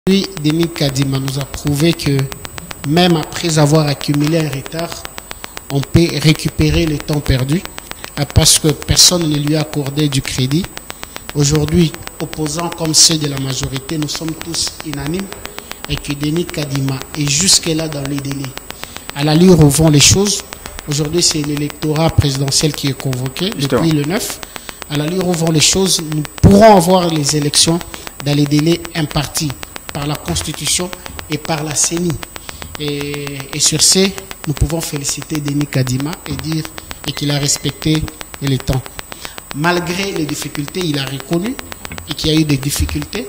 Aujourd'hui, Denis Kadima nous a prouvé que même après avoir accumulé un retard, on peut récupérer le temps perdu parce que personne ne lui a accordé du crédit. Aujourd'hui, opposants comme ceux de la majorité, nous sommes tous unanimes et que Denis Kadima est jusque-là dans les délais. À l'allure où vont les choses, aujourd'hui c'est l'électorat présidentiel qui est convoqué depuis le 9. À l'allure où vont les choses, nous pourrons avoir les élections dans les délais impartis par la Constitution et par la CENI. Et sur ce, nous pouvons féliciter Denis Kadima et dire qu'il a respecté le temps. Malgré les difficultés, il a reconnu qu'il y a eu des difficultés,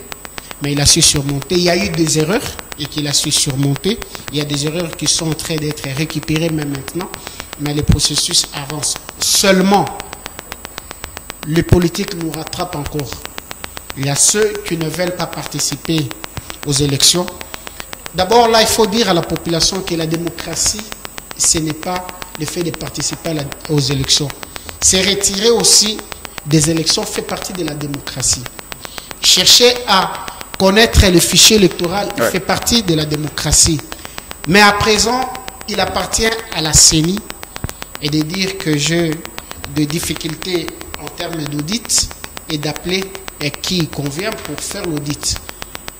mais il a su surmonter. Il y a eu des erreurs et qu'il a su surmonter. Il y a des erreurs qui sont en train d'être récupérées même maintenant, mais le processus avance. Seulement, les politiques nous rattrapent encore. Il y a ceux qui ne veulent pas participer aux élections. D'abord, là, il faut dire à la population que la démocratie, ce n'est pas le fait de participer aux élections. C'est retirer aussi des élections fait partie de la démocratie. Chercher à connaître le fichier électoral fait partie de la démocratie. Mais à présent, il appartient à la CENI et de dire que j'ai des difficultés en termes d'audit et d'appeler qui convient pour faire l'audit.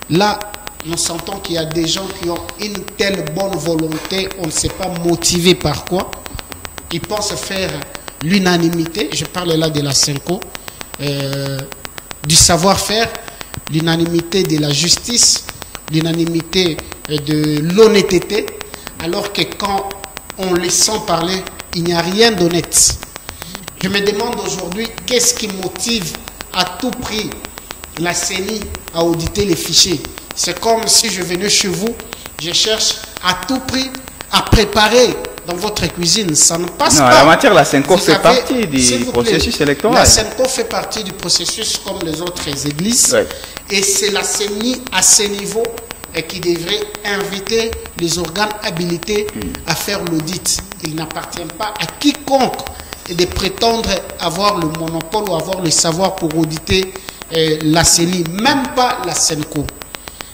Là, nous sentons qu'il y a des gens qui ont une telle bonne volonté, on ne sait pas motivé par quoi, ils pensent faire l'unanimité, je parle là de la CENCO, du savoir-faire, l'unanimité de la justice, l'unanimité de l'honnêteté, alors que quand on les sent parler, il n'y a rien d'honnête. Je me demande aujourd'hui, qu'est-ce qui motive à tout prix la CENI à auditer les fichiers? C'est comme si je venais chez vous, je cherche à tout prix à préparer dans votre cuisine. Ça ne passe pas. En matière, la CENCO fait partie du processus électoral. La CENCO fait partie du processus comme les autres églises. Et c'est la CENI à ce niveau qui devrait inviter les organes habilités à faire l'audit. Il n'appartient pas à quiconque de prétendre avoir le monopole ou avoir le savoir pour auditer la CENI, même pas la CENCO.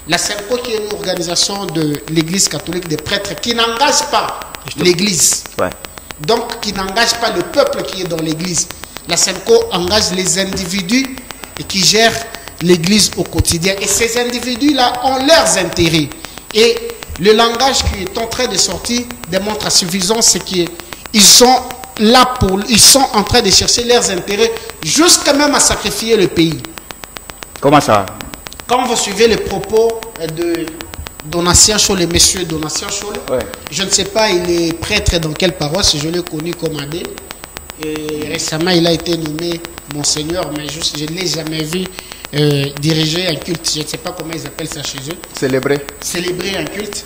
La CENCO qui est une organisation de l'Église catholique des prêtres qui n'engage pas l'Église. Donc qui n'engage pas le peuple qui est dans l'Église. La CENCO engage les individus qui gèrent l'Église au quotidien. Et ces individus-là ont leurs intérêts. Et le langage qui est en train de sortir démontre à suffisance ce qui est. Ils sont là ils sont en train de chercher leurs intérêts jusqu'à même à sacrifier le pays. Comment ça? Quand vous suivez les propos de Donatien Cholet, monsieur Donatien Cholet, je ne sais pas, il est prêtre dans quelle paroisse, je l'ai connu comme abbé. Et récemment, il a été nommé monseigneur, mais je ne l'ai jamais vu diriger un culte. Je ne sais pas comment ils appellent ça chez eux. Célébrer un culte.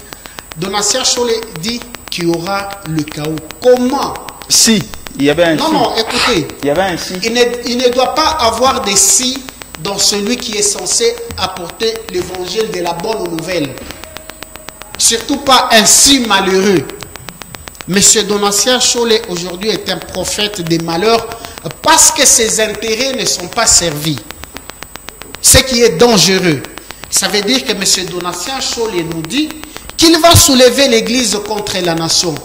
Donatien Cholet dit qu'il y aura le chaos. Comment? Si, il y avait un si. Non, écoutez. Il y avait un si. Il ne doit pas avoir des si dans celui qui est censé apporter l'évangile de la bonne nouvelle. Surtout pas un si malheureux. Monsieur Donatien Cholet aujourd'hui est un prophète des malheurs parce que ses intérêts ne sont pas servis. Ce qui est dangereux. Ça veut dire que monsieur Donatien Cholet nous dit qu'il va soulever l'Église contre la nation.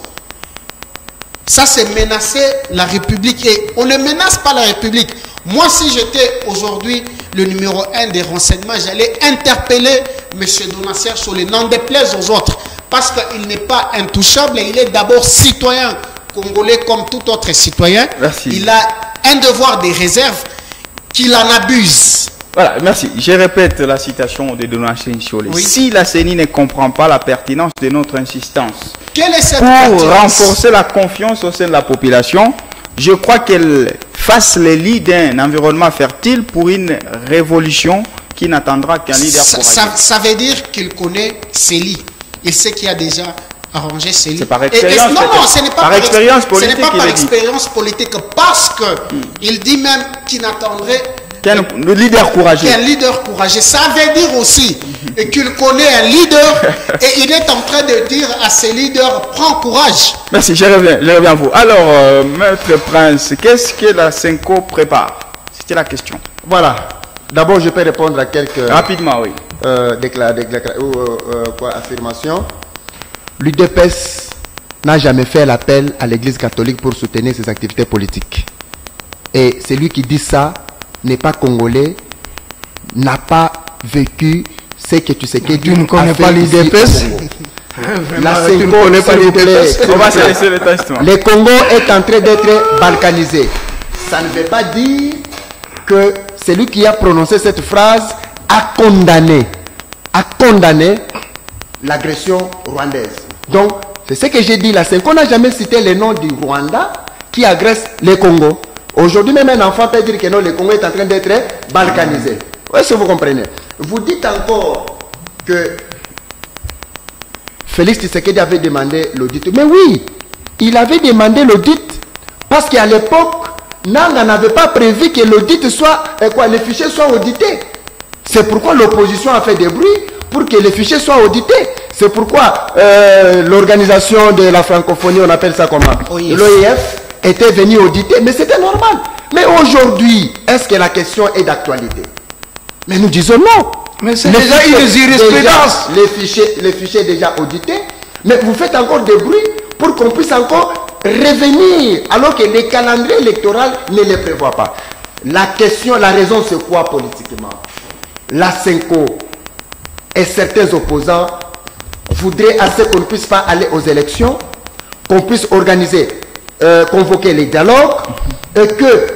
Ça, c'est menacer la République. Et on ne menace pas la République. Moi, si j'étais aujourd'hui le numéro 1 des renseignements, j'allais interpeller M. Donatien Cholet, n'en déplaise aux autres, parce qu'il n'est pas intouchable, et il est d'abord citoyen congolais comme tout autre citoyen. Merci. Il a un devoir de réserve qu'il en abuse. Voilà, merci. Je répète la citation de Donatien Cholet. Si la CENI ne comprend pas la pertinence de notre insistance pour renforcer la confiance au sein de la population, je crois qu'elle fasse le lit d'un environnement fertile pour une révolution qui n'attendra qu'un leader courageux. Ça veut dire qu'il connaît Célie. Il sait qu'il a déjà arrangé Célie. C'est par expérience. Non, ce n'est pas par expérience politique. Ce n'est pas par expérience politique, parce qu'il dit même qu'il n'attendrait le leader courageux. Un leader courageux. Ça veut dire aussi qu'il connaît un leader et il est en train de dire à ses leaders, prends courage. Merci, je reviens à vous. Alors, Maître Prince, qu'est-ce que la CENCO prépare? C'était la question. Voilà. D'abord, je peux répondre à quelques... Rapidement, oui. Affirmations. L'UDPS n'a jamais fait l'appel à l'Église catholique pour soutenir ses activités politiques. Et celui qui dit ça n'est pas congolais, n'a pas vécu ce que tu sais que tu ne connais pas l'UDPS. La Senko, on va se laisser le test. Le Congo est en train d'être balkanisé. Ça ne veut pas dire que celui qui a prononcé cette phrase a condamné l'agression rwandaise. Donc, c'est ce que j'ai dit. La Senko n'a jamais cité le nom du Rwanda qui agresse le Congo. Aujourd'hui, même un enfant peut dire que non, le Congo est en train d'être balkanisé. Est-ce que vous comprenez? Vous dites encore que Félix Tshisekedi avait demandé l'audit. Mais oui, il avait demandé l'audit parce qu'à l'époque, Nanga n'avait pas prévu que l'audit soit, les fichiers soient audités. C'est pourquoi l'opposition a fait des bruits pour que les fichiers soient audités. C'est pourquoi l'organisation de la francophonie, on appelle ça comment? L'OIF était venu auditer, mais c'était normal. Mais aujourd'hui, est-ce que la question est d'actualité? Mais nous disons non. Mais c'est déjà une jurisprudence. Les fichiers déjà audités, mais vous faites encore des bruits pour qu'on puisse encore revenir, alors que le calendrier électoral ne les prévoit pas. La question, la raison, c'est quoi politiquement? La Senko et certains opposants voudraient assez qu'on ne puisse pas aller aux élections, qu'on puisse organiser, convoquer les dialogues, et que,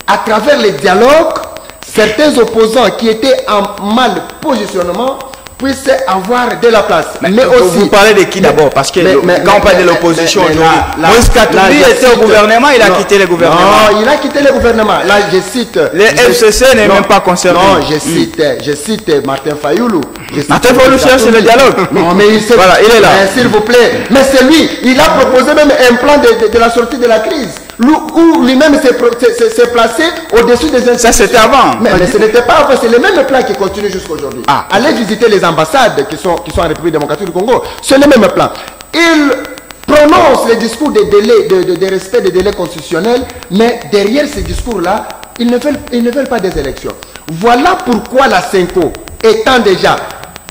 à travers les dialogues, certains opposants qui étaient en mal positionnement puissent avoir de la place. Mais aussi, vous parlez de qui d'abord? Parce que quand on parle de l'opposition aujourd'hui, Moïse Katumbi était au gouvernement, il a quitté le gouvernement. Non, il a quitté le gouvernement. Là, je cite... Les FCC n'est même pas concerné. Non, je cite Martin Fayoulou. Martin Fayoulou cherche le dialogue. Non, mais voilà, il est là. S'il vous plaît. Mais c'est lui, il a proposé même un plan de la sortie de la crise. Où lui-même s'est placé au-dessus des institutions. Ça, c'était avant. Mais ce n'était pas avant. C'est le même plan qui continue jusqu'à aujourd'hui. Allez visiter les ambassades qui sont en République démocratique du Congo. C'est le même plan. Il prononce les discours de respect des délais constitutionnels, mais derrière ces discours-là, ils ne veulent pas des élections. Voilà pourquoi la Senko, étant déjà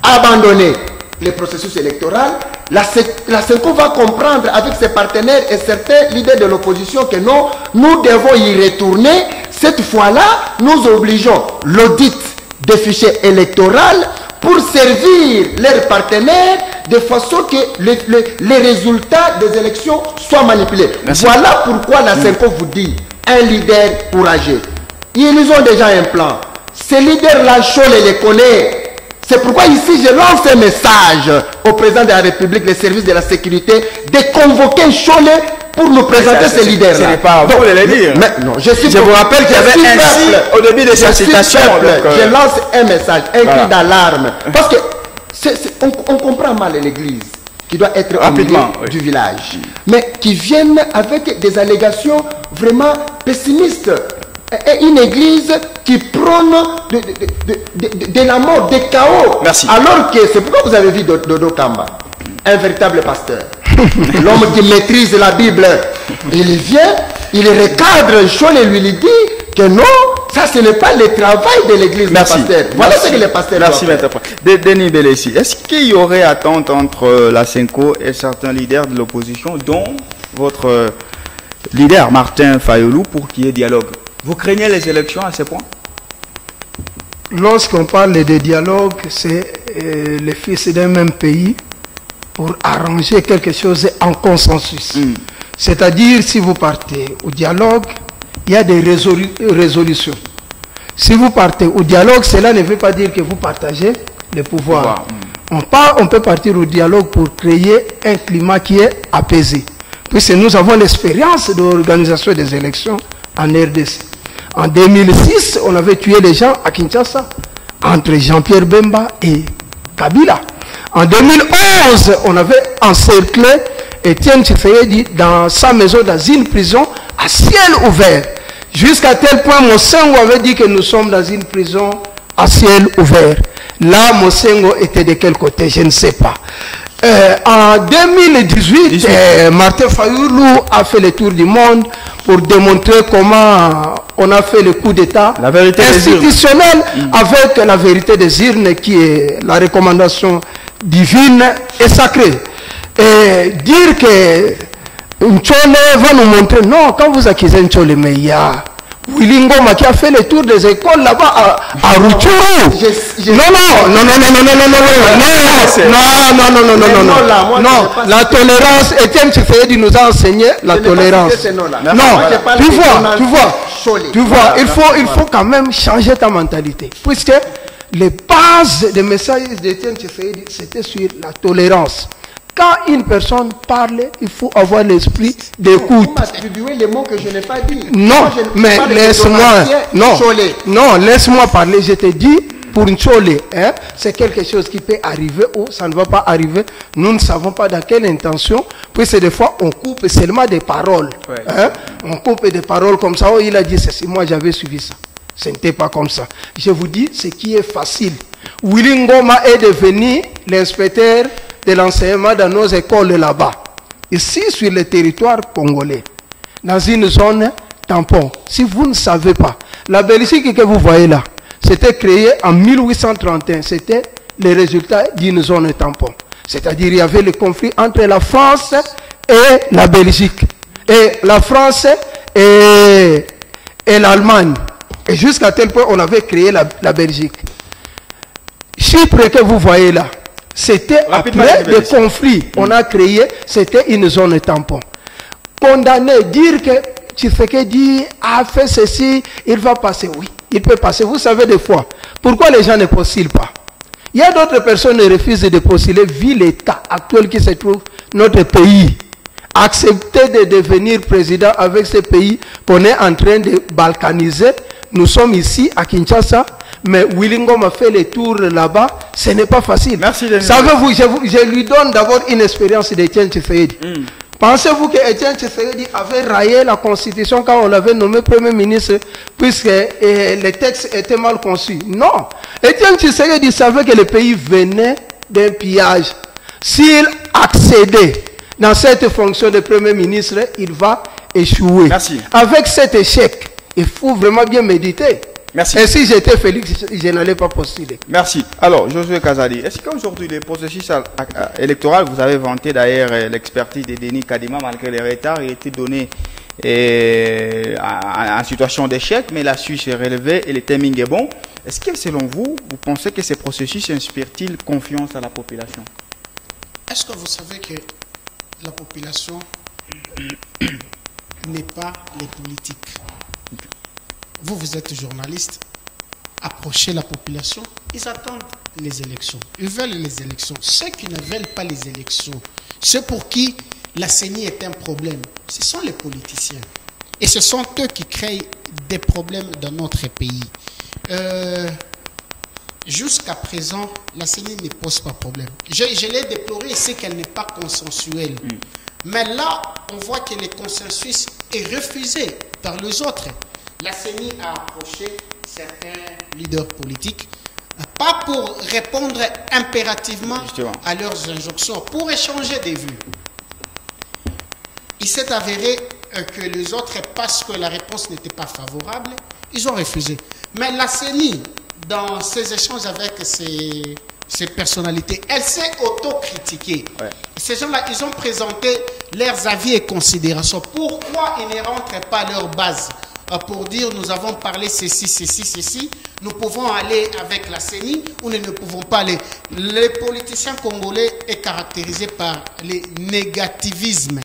abandonné le processus électoral, la Senko va comprendre avec ses partenaires et certains leaders de l'opposition que non, nous devons y retourner. Cette fois-là, nous obligeons l'audit des fichiers électoraux pour servir leurs partenaires de façon que les résultats des élections soient manipulés. Merci. Voilà pourquoi la Senko vous dit un leader courageux. Ils ont déjà un plan. Ces leaders-là, Cholet les connaît. C'est pourquoi ici, je lance un message au président de la République, les services de la sécurité, de convoquer Cholet pour nous présenter ces leaders-là. Ce n'est pas vous de le dire. Mais non, je vous rappelle qu'il y avait ainsi au début de sa citation. Je lance un message, un cri d'alarme. Parce que on comprend mal l'église qui doit être au milieu du village, mais qui viennent avec des allégations vraiment pessimistes. Et une église qui prône de la mort, des chaos. Merci. Alors que c'est pourquoi vous avez vu Dodo Kamba, un véritable pasteur. L'homme qui maîtrise la Bible. Il vient, il recadre Cholet et lui dit que non, ça ce n'est pas le travail de l'église. Merci. Voilà ce que les pasteurs Merci, Maître. Denis Belessi, est-ce qu'il y aurait attente entre la Senko et certains leaders de l'opposition, dont votre leader Martin Fayoulou, pour qu'il y ait dialogue? Vous craignez les élections à ce point? Lorsqu'on parle de dialogue, c'est les fils d'un même pays pour arranger quelque chose en consensus. C'est-à-dire, si vous partez au dialogue, il y a des résolutions. Si vous partez au dialogue, cela ne veut pas dire que vous partagez le pouvoir. On peut partir au dialogue pour créer un climat qui est apaisé. Puisque nous avons l'expérience de l'organisation des élections en RDC. En 2006, on avait tué les gens à Kinshasa, entre Jean-Pierre Bemba et Kabila. En 2011, on avait encerclé Étienne Tshisekedi dans sa maison d'asile prison à ciel ouvert. Jusqu'à tel point, Mosengo avait dit que nous sommes dans une prison à ciel ouvert. Là, Mosengo était de quel côté? Je ne sais pas. En 2018, Martin Fayoulou a fait le tour du monde pour démontrer comment on a fait le coup d'État institutionnel avec la vérité des urnes qui est la recommandation divine et sacrée. Et dire que Nchole va nous montrer, non, quand vous accusez Nchole, mais il y a Willy Ngoma qui a fait le tour des écoles là-bas à Rutshuru. Non, la tolérance, Etienne Tshisekedi nous a enseigné la tolérance. Non, tu vois, il faut quand même changer ta mentalité. Puisque les bases des messages d'Etienne Tshisekedi, c'était sur la tolérance. Quand une personne parle, il faut avoir l'esprit d'écoute. Vous m'attribuez les mots que je n'ai pas dit. Non, mais laisse-moi parler. Je te dis, pour Nchole, hein, c'est quelque chose qui peut arriver ou ça ne va pas arriver. Nous ne savons pas dans quelle intention. Puis des fois, on coupe seulement des paroles. Ouais. Hein? On coupe des paroles comme ça. Oh, il a dit ceci. Moi, j'avais suivi ça. Ce n'était pas comme ça. Je vous dis, ce qui est facile. Willy Ngoma est devenu l'inspecteur de l'enseignement dans nos écoles là-bas. Ici, sur le territoire congolais, dans une zone tampon. Si vous ne savez pas, la Belgique que vous voyez là, c'était créé en 1831. C'était le résultat d'une zone tampon. C'est-à-dire il y avait le conflit entre la France et la Belgique. Et la France et l'Allemagne. Et jusqu'à tel point, on avait créé la Belgique. Chypre que vous voyez là, c'était après le conflit. On a créé, c'était une zone tampon. Condamner, dire que Tshisekedi a fait ceci, il va passer. Oui, il peut passer. Vous savez des fois, pourquoi les gens ne postulent pas? Il y a d'autres personnes qui refusent de postuler vu l'état actuel qui se trouve notre pays. Accepter de devenir président avec ce pays qu'on est en train de balkaniser. Nous sommes ici à Kinshasa. Mais Willy Ngoma a fait les tours là-bas, ce n'est pas facile. Merci. Savez-vous, je lui donne d'abord une expérience d'Etienne Tshisekedi. Pensez-vous que Etienne Tshisekedi avait raillé la constitution quand on l'avait nommé Premier ministre, puisque les textes étaient mal conçus? Non. Etienne Tshisekedi savait que le pays venait d'un pillage. S'il accédait dans cette fonction de Premier ministre, il va échouer. Merci. Avec cet échec, il faut vraiment bien méditer. Merci. Et si j'étais Félix, je n'allais pas postuler. Merci. Alors, Josué Kazadi, est-ce qu'aujourd'hui, le processus électoral, vous avez vanté d'ailleurs l'expertise de Denis Kadima, malgré les retards, il était donné en situation d'échec, mais la Suisse est relevée et le timing est bon. Est-ce que, selon vous, vous pensez que ces processus inspirent-ils confiance à la population? Est-ce que vous savez que la population n'est pas les politiques? Vous êtes journaliste, approchez la population, ils attendent les élections, ils veulent les élections. Ceux qui ne veulent pas les élections, ceux pour qui la CENI est un problème, ce sont les politiciens. Et ce sont eux qui créent des problèmes dans notre pays. Jusqu'à présent, la CENI ne pose pas problème. Je l'ai déploré, c'est qu'elle n'est pas consensuelle. Mais là, on voit que le consensus est refusé par les autres. La CENI a approché certains leaders politiques, pas pour répondre impérativement à leurs injonctions, pour échanger des vues. Il s'est avéré que les autres, parce que la réponse n'était pas favorable, ils ont refusé. Mais la CENI, dans ses échanges avec ces personnalités, elle s'est auto-critiquée. Ouais. Ces gens-là, ils ont présenté leurs avis et considérations. Pourquoi ils ne rentrent pas à leur base pour dire nous avons parlé ceci, nous pouvons aller avec la CENI ou nous ne pouvons pas aller. Les politiciens congolais est caractérisé par le négativisme.